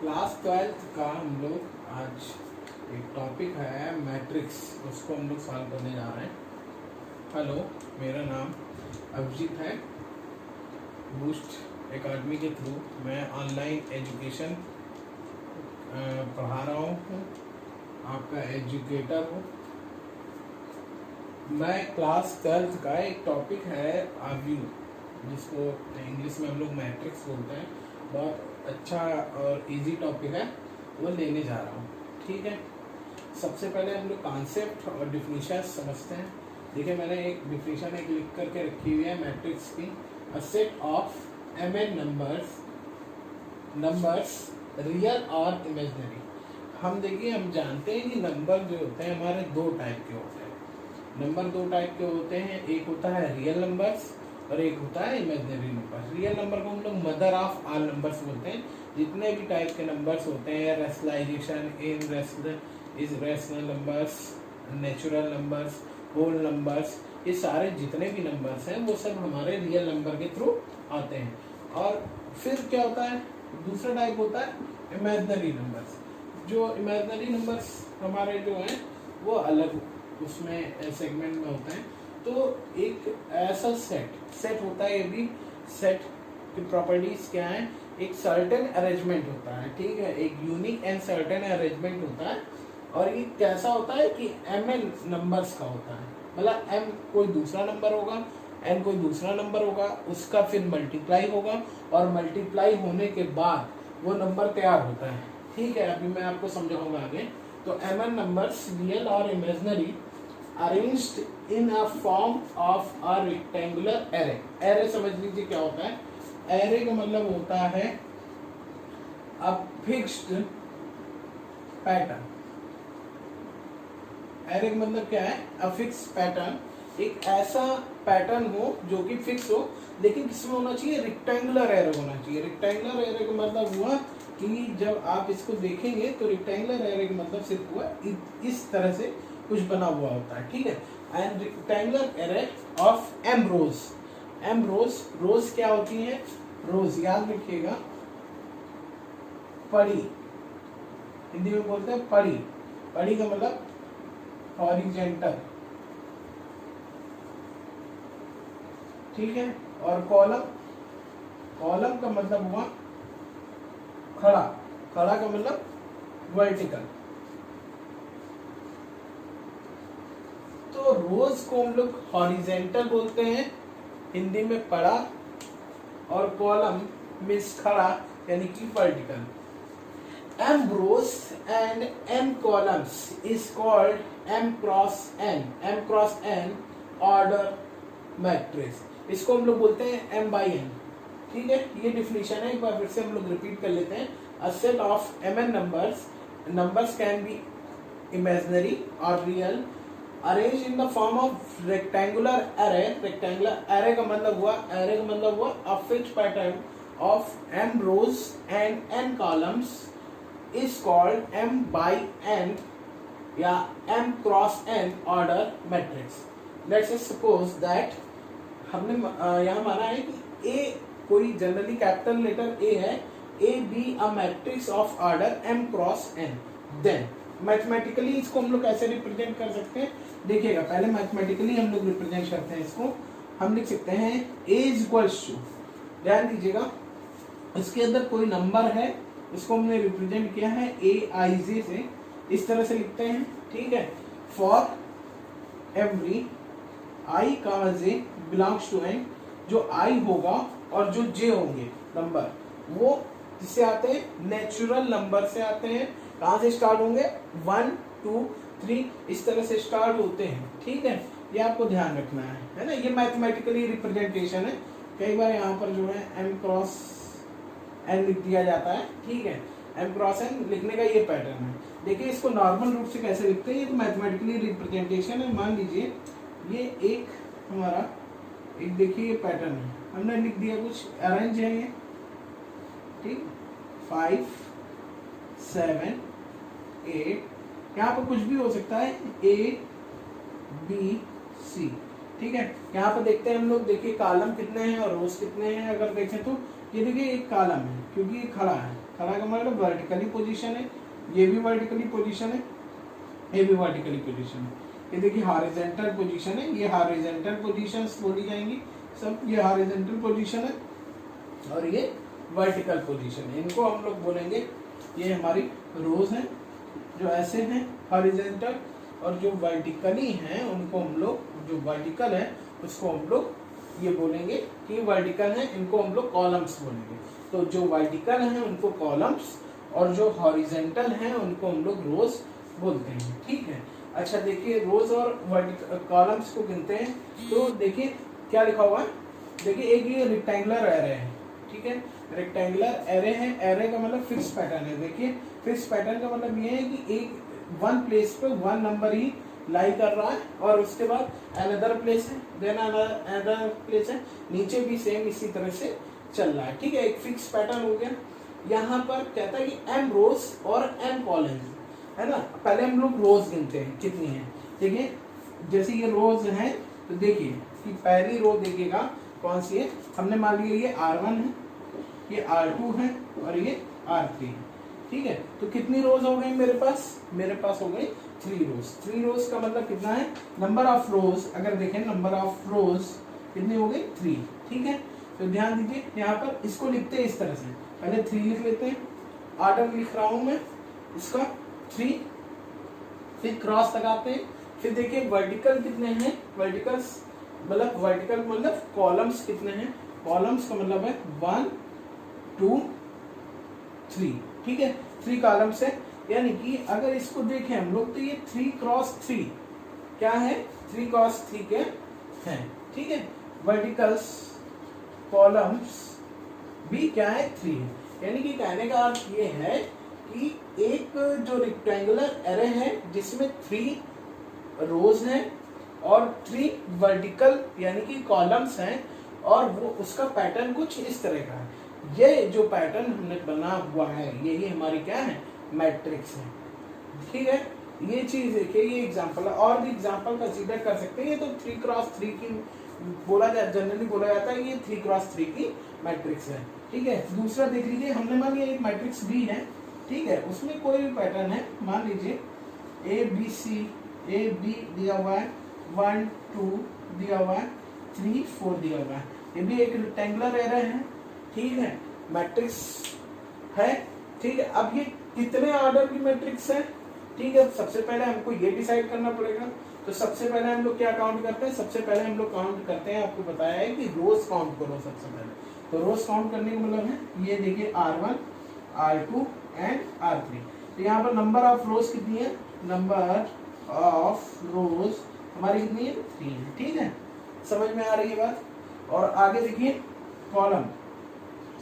Class 12th का हम लोग आज एक टॉपिक है मैट्रिक्स, उसको हम लोग सॉल्व करने जा रहे हैं। हेलो, मेरा नाम अभिजीत है। बूस्ट एकेडमी के थ्रू मैं ऑनलाइन एजुकेशन पढ़ा रहा हूँ, आपका एजुकेटर हूँ। मैं क्लास 12th का एक टॉपिक है आव्यू, जिसको इंग्लिश में हम लोग मैट्रिक्स बोलते हैं। बहुत अच्छा और इजी टॉपिक है, वो लेने जा रहा हूँ। ठीक है, सबसे पहले हम लोग कॉन्सेप्ट और डिफिनीशन समझते हैं। देखिए, मैंने एक डिफिनीशन लिख करके रखी हुई है मैट्रिक्स की। A set of mn numbers real और इमेजिनरी। हम देखिए, हम जानते हैं कि नंबर जो होते हैं हमारे दो टाइप के होते हैं। नंबर दो टाइप के होते हैं, एक होता है रियल नंबर्स और एक होता है इमेजिनरी नंबर। रियल नंबर को हम लोग मदर ऑफ ऑल नंबर्स बोलते हैं। जितने भी टाइप के नंबर्स होते हैं, rationalization, irrational numbers, natural numbers, whole numbers, ये सारे जितने भी नंबर्स हैं वो सब हमारे रियल नंबर के थ्रू आते हैं। और फिर क्या होता है, दूसरा टाइप होता है इमेजिनरी नंबर्स। जो इमेजिनरी नंबर्स हमारे जो हैं वो अलग उसमें सेगमेंट में होते हैं। तो एक ऐसा सेट होता है, ये भी सेट की प्रॉपर्टीज क्या है, एक सर्टेन अरेंजमेंट होता है। ठीक है, एक यूनिक एंड सर्टेन अरेंजमेंट होता है। और ये कैसा होता है कि mn नंबर्स का होता है। मतलब m कोई दूसरा नंबर होगा, n कोई दूसरा नंबर होगा, उसका फिर मल्टीप्लाई होगा और मल्टीप्लाई होने के बाद वो नंबर तैयार होता है। ठीक है, अभी मैं आपको समझाऊंगा आगे। तो mn नंबर्स रियल और imaginary arranged in a form of a rectangular array. Array समझ लीजिए क्या होता है। एरे का मतलब होता है अ फिक्स्ड पैटर्न। एरे का मतलब क्या है, अ फिक्स पैटर्न। एक ऐसा पैटर्न हो जो कि फिक्स हो, लेकिन किसमें होना चाहिए, रेक्टेंगुलर एरे होना चाहिए। रेक्टेंगुलर एरे का मतलब हुआ कि जब आप इसको देखेंगे तो रेक्टेंगुलर एरे का मतलब सिर्फ हुआ इस तरह से कुछ बना हुआ होता है। ठीक है, and rectangular array of M rows. M rows, rows क्या होती है, रोज याद रखिएगा, पड़ी, हिंदी में बोलते हैं पड़ी। पड़ी का मतलब हॉरिजेंटल। ठीक है, और कॉलम, कॉलम का मतलब हुआ खड़ा। खड़ा का मतलब वर्टिकल। तो रोज को हम लोग हॉरिजेंटल बोलते हैं, हिंदी में पड़ा, और कॉलम मीन्स खड़ा यानी कि vertical. m rows and n columns is called m cross n। m cross n order matrix, इसको हम लोग बोलते हैं m by n। ठीक है, ये डिफिनीशन है, एक बार फिर से हम लोग रिपीट कर लेते हैं। a set of mn numbers can be imaginary or real arranged in the form of rectangular array। rectangular array का मतलब हुआ a fixed pattern of m rows and n columns is called m by n या m cross n order matrix। Let's suppose that हमने यहाँ माना है कि a कोई जनरली कैपिटल लेटर a है, a be a matrix of order m cross n। then mathematically इसको हम लोग कैसे रिप्रेजेंट कर सकते हैं, देखिएगा। पहले मैथमेटिकली हम लोग रिप्रेजेंट करते हैं इसको। हम लिख सकते हैं a इज इक्वल्स टू, ध्यान दीजिएगा, इसके अंदर कोई नंबर है, इसको हमने रिप्रेजेंट किया है aij से, इस तरह से लिखते हैं। ठीक है, for every i comma j belongs to n, जो i होगा और जो j होंगे नंबर, वो किससे आते हैं, नेचुरल नंबर से आते हैं। कहाँ से स्टार्ट होंगे, 1 2 3 इस तरह से स्टार्ट होते हैं। ठीक है, ये आपको ध्यान रखना है ना। ये मैथमेटिकली रिप्रेजेंटेशन है। कई बार यहाँ पर जो है m क्रॉस n लिख दिया जाता है। ठीक है, m क्रॉस n लिखने का ये पैटर्न है। देखिए, इसको नॉर्मल रूप से कैसे लिखते हैं, ये तो मैथमेटिकली रिप्रेजेंटेशन है। मान लीजिए ये एक हमारा, एक देखिए ये पैटर्न है, हमने लिख दिया कुछ, अरेंज है ये। ठीक, 5 7 8, यहाँ पर कुछ भी हो सकता है, a b c। ठीक है, यहाँ पर देखते हैं हम लोग, देखिए कॉलम कितने हैं और रोज कितने हैं। अगर देखें तो ये देखिए एक कॉलम है क्योंकि ये खड़ा है, खड़ा का मतलब वर्टिकली पोजीशन है, ये भी वर्टिकली पोजीशन है, ये भी वर्टिकली पोजीशन है। ये देखिए हॉरिजॉन्टल पोजीशन है, ये हॉरिजॉन्टल पोजीशंस बोली जाएंगी सब, ये हॉरिजॉन्टल पोजीशन है और ये वर्टिकल पोजीशन है, इनको हम लोग बोलेंगे ये हमारी रोज हैं जो ऐसे हैं हॉरिजॉन्टल, और जो वर्टिकली हैं उनको हम लोग, जो वर्टिकल है उसको हम लोग ये बोलेंगे कि वर्टिकल है, इनको हम लोग कॉलम्स बोलेंगे। तो जो वर्टिकल हैं उनको कॉलम्स और जो हॉरिजॉन्टल हैं उनको हम लोग रोज बोलते हैं, ठीक है। अच्छा देखिए रोज और कॉलम्स को गिनते हैं तो देखिए क्या लिखा हुआ है, देखिए एक ये रेक्टेंगुलर एरे है, ठीक है, रेक्टेंगुलर एरे है, एरे का मतलब फिक्स पैटर्न है। देखिए फिक्स पैटर्न का मतलब ये है कि एक वन प्लेस पे वन नंबर ही लाई कर रहा है और उसके बाद अनदर प्लेस है, देन अनदर प्लेस है, नीचे भी सेम इसी तरह से चल रहा है, ठीक है, एक फिक्स पैटर्न हो गया। यहाँ पर कहता है कि एम रोज और एम कॉलम्स, है ना। पहले हम लोग रोज गिनते हैं कितनी है, देखिए जैसे ये रोज है तो देखिए कि पहली रो देखिएगा कौन सी है, हमने मान लिया ये R1 है, ये R2 है और ये R3 है, ठीक है। तो कितनी रोज हो गई मेरे पास हो गई 3 रोज। 3 रोज का मतलब कितना है, नंबर ऑफ रोज, अगर देखें नंबर ऑफ रोज कितनी हो गई 3, ठीक है। तो ध्यान दीजिए यहाँ पर इसको लिखते हैं इस तरह से, पहले 3 लिख लेते हैं, ऑर्डर लिख रहा हूं मैं इसका 3, फिर क्रॉस लगाते हैं, फिर देखिए वर्टिकल कितने हैं, वर्टिकल्स मतलब कॉलम्स कितने हैं, कॉलम्स का मतलब है 1 2 3, ठीक है, 3 कॉलम्स है। यानी कि अगर इसको देखें हम लोग तो ये 3 क्रॉस 3 क्या है, 3 क्रॉस 3 के हैं, ठीक है। वर्टिकल्स कॉलम्स भी क्या है 3 है, यानी कि कहने का अर्थ ये है कि एक जो रेक्टेंगुलर एरे है जिसमें 3 रोज हैं और 3 वर्टिकल यानी कि कॉलम्स हैं और वो उसका पैटर्न कुछ इस तरह का है। ये जो पैटर्न हमने बना हुआ है यही हमारी क्या है, मैट्रिक्स है, ठीक है। ये चीज देखिए, ये एग्जांपल है, और भी एग्जांपल कंसीडर कर सकते हैं। ये तो 3 क्रॉस 3 की जनरली बोला जाता है, ये 3 क्रॉस 3 की मैट्रिक्स है, ठीक है। दूसरा देख लीजिए, हमने मान लिया एक मैट्रिक्स भी है, ठीक है, उसमें कोई भी पैटर्न है, मान लीजिए ए बी दिया हुआ है, 1 2 दिया हुआ है, 3 4 दिया हुआ है, ये भी एक रेक्टेंगुलर एरे है, ठीक है, मैट्रिक्स है, ठीक है। अब ये कितने ऑर्डर की मैट्रिक्स है, ठीक है। सबसे पहले हमको ये डिसाइड करना पड़ेगा, तो सबसे पहले हम लोग क्या काउंट करते हैं, सबसे पहले हम लोग काउंट करते हैं, आपको बताया है कि रोज काउंट करो सबसे पहले। तो रोज काउंट करने का मतलब है ये देखिए R1 R2 एंड R3। तो यहाँ पर नंबर ऑफ रोज कितनी है, नंबर ऑफ रोज हमारी कितनी है 3 है, ठीक है, समझ में आ रही है बात। और आगे देखिए कॉलम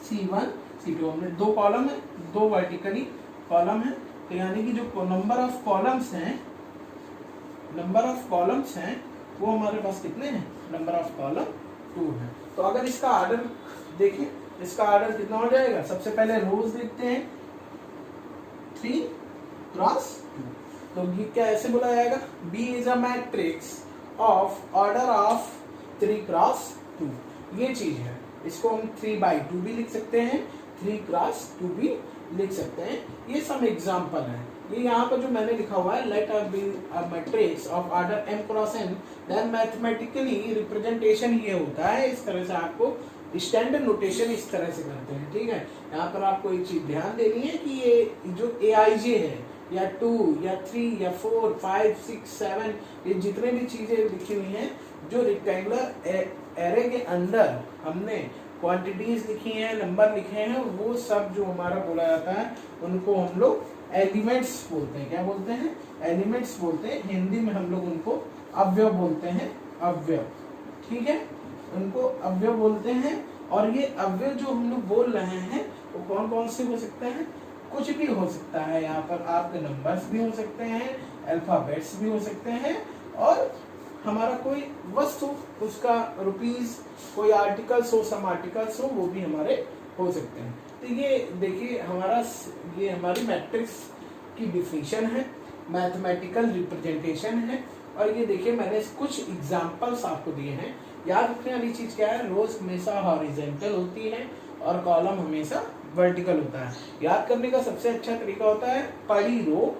C1 C2, हमने 2 कॉलम है, 2 वर्टिकली कॉलम है, तो यानी कि जो नंबर ऑफ कॉलम्स हैं वो हमारे पास कितने हैं, नंबर ऑफ कॉलम 2 है। तो अगर इसका ऑर्डर देखिए, इसका ऑर्डर कितना हो जाएगा, सबसे पहले रोज देखते हैं 3 क्रॉस 2, तो ये क्या ऐसे बोला जाएगा, B is a matrix of order of 3 cross 2, ये चीज है। इसको हम 3/2 भी लिख सकते हैं, 3 क्रॉस 2 भी लिख सकते हैं। ये सब एग्जांपल है। ये यहाँ पर जो मैंने लिखा हुआ है, let be a matrix of order m cross n, then mathematically representation ये होता है, इस तरह से आपको स्टैंडर्ड नोटेशन इस तरह से करते हैं, ठीक है। यहाँ पर आपको एक चीज ध्यान देनी है कि ये जो AIJ है या 2 या 3 या 4 5 6 7 ये जितने भी चीजें लिखी हुई हैं, जो रेक्टेंगुलर एरे के अंदर हमने क्वांटिटीज लिखी हैं, नंबर लिखे हैं, वो सब जो हमारा बोला जाता है उनको हम लोग एलिमेंट्स बोलते हैं। क्या बोलते हैं, एलिमेंट्स बोलते हैं। हिंदी में हम लोग उनको अवयव बोलते हैं, अवयव, ठीक है, उनको अवयव बोलते हैं। और ये अवयव जो हम लोग बोल रहे हैं वो कौन कौन से हो सकते हैं, कुछ भी हो सकता है। यहाँ पर आपके नंबर्स भी हो सकते हैं, अल्फाबेट्स भी हो सकते हैं, और हमारा कोई वस्तु, उसका रुपीज, कोई आर्टिकल्स हो, सम आर्टिकल्स हो, वो भी हमारे हो सकते हैं। तो ये देखिए ये हमारी मैट्रिक्स की डिफिनीशन है, मैथमेटिकल रिप्रेजेंटेशन है। और ये देखिए मैंने कुछ एग्जांपल्स आपको दिए हैं। याद रखने वाली चीज क्या है, रोज हमेशा हॉरिजॉन्टल होती है और कॉलम हमेशा वर्टिकल होता है। याद करने का सबसे अच्छा तरीका होता है पड़ी रो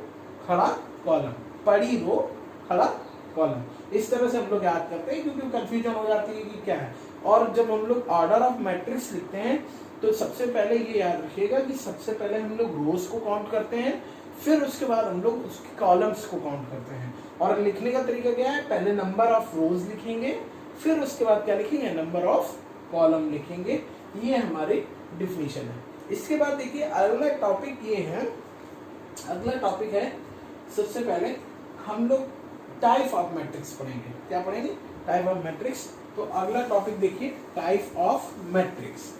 खड़ा कॉलम, पड़ी रो खड़ा कॉलम। इस तरह से हम लोग याद करते हैं क्योंकि कंफ्यूजन हो जाती है कि क्या है। और जब हम लोग ऑर्डर ऑफ मैट्रिक्स लिखते हैं तो सबसे पहले ये याद रखिएगा कि सबसे पहले हम लोग रोज को काउंट करते हैं, फिर उसके बाद हम लोग उसके कॉलम्स को काउंट करते हैं। और लिखने का तरीका क्या है, पहले नंबर ऑफ रोज लिखेंगे, फिर उसके बाद क्या लिखेंगे, नंबर ऑफ कॉलम लिखेंगे। ये हमारी डिफिनीशन है। इसके बाद देखिए अगला टॉपिक ये है, अगला टॉपिक है सबसे पहले हम लोग टाइप ऑफ मैट्रिक्स पढ़ेंगे। क्या पढ़ेंगे, टाइप ऑफ मैट्रिक्स। तो अगला टॉपिक देखिए टाइप ऑफ मैट्रिक्स।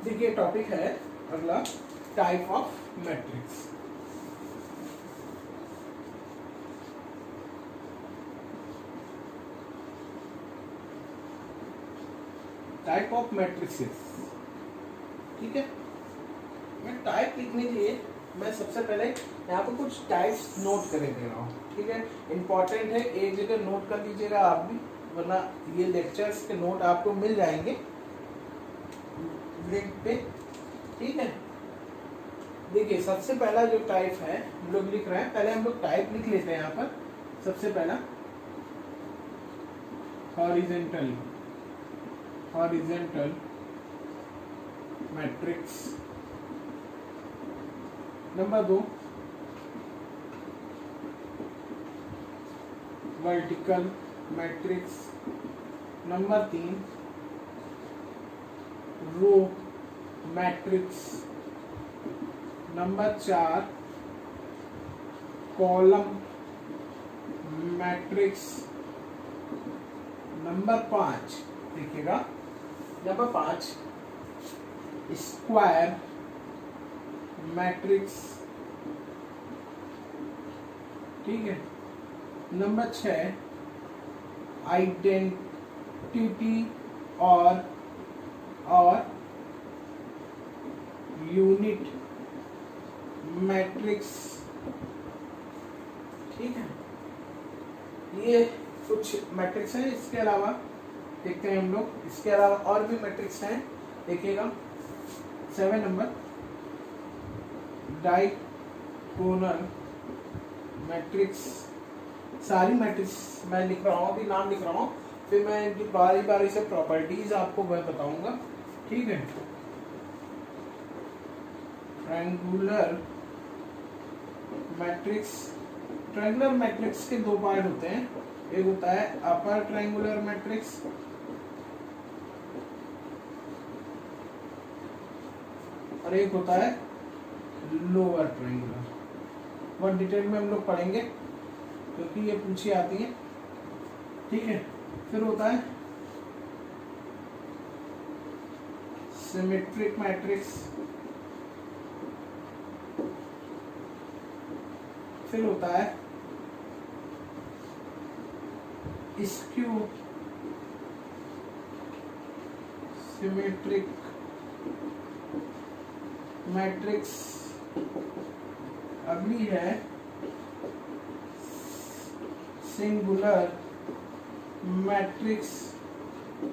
देखिए टॉपिक है अगला type of matrix. Type of matrixes, ठीक है। मैं टाइप लिखने के लिए मैं सबसे पहले यहाँ पर कुछ टाइप्स नोट करे दे रहा हूँ, ठीक है। इंपॉर्टेंट है, एक जगह नोट कर लीजिएगा आप भी, वरना ये लेक्चर्स के नोट आपको मिल जाएंगे लिंक पे, ठीक है। देखिए सबसे पहला जो टाइप है हम लोग लिख रहे हैं, पहले हम लोग टाइप लिख लेते हैं यहाँ पर। सबसे पहला horizontal matrix. Number 2 vertical matrix. Number 3 row matrix. Number 4 column matrix. Number 5 देखिएगा, नंबर 5 स्क्वायर मैट्रिक्स, ठीक है। नंबर 6 आइडेंटिटी और यूनिट मैट्रिक्स, ठीक है। ये कुछ मैट्रिक्स हैं। इसके अलावा देखते हैं हम लोग, इसके अलावा और भी मैट्रिक्स हैं, देखिएगा। 7 नंबर डायगोनल मैट्रिक्स। सारी मैट्रिक्स मैं लिख रहा हूँ, अभी नाम लिख रहा हूँ, फिर मैं इनकी बारी बारी से प्रॉपर्टीज आपको मैं बताऊंगा, ठीक है। Triangular matrix. ट्रायंगुलर मैट्रिक्स के 2 पार्ट होते हैं, एक होता है अपर ट्रायंगुलर मैट्रिक्स और एक होता है लोअर ट्रायंगुलर। बहुत डिटेल में हम लोग पढ़ेंगे क्योंकि ये पूछी आती है, ठीक है। फिर होता है सिमेट्रिक मैट्रिक्स। फिर होता है स्क्यू सिमेट्रिक मैट्रिक्स। अगली है सिंगुलर मैट्रिक्स।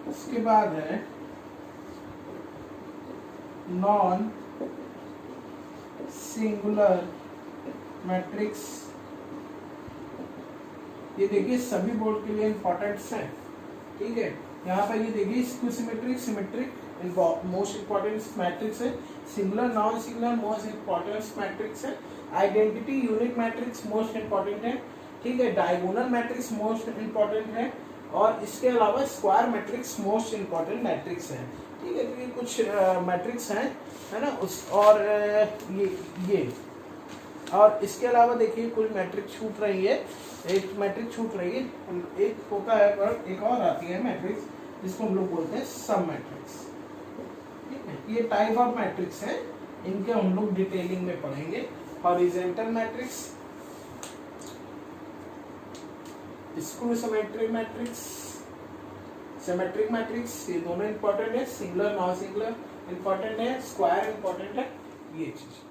उसके बाद है नॉन सिंगुलर मैट्रिक्स। ये देखिए सभी बोर्ड के लिए इंपॉर्टेंट्स हैं, ठीक है। यहाँ पर ये देखिए skew symmetric, symmetric most important matrix है। Singular non singular most important matrix है। Identity unit matrix most important है, ठीक है। डायगोनल मैट्रिक्स मोस्ट इंपॉर्टेंट है और इसके अलावा square matrix most important matrix है, ठीक है। तो ये कुछ मैट्रिक्स हैं, है ना। उस और ये और इसके अलावा देखिए कुछ मैट्रिक्स छूट रही है, एक मैट्रिक्स छूट रही है, एक होता है पर एक और आती है मैट्रिक्स जिसको हम लोग बोलते हैं सब मैट्रिक्स, ठीक है। ये टाइप ऑफ मैट्रिक्स हैं, इनके हम लोग डिटेलिंग में पढ़ेंगे। Horizontal matrix, skew symmetric matrix, symmetric matrix ये दोनों इंपॉर्टेंट है, सिंगुलर नॉन सिंगुलर इंपॉर्टेंट है, स्क्वायर इंपॉर्टेंट है, ये चीज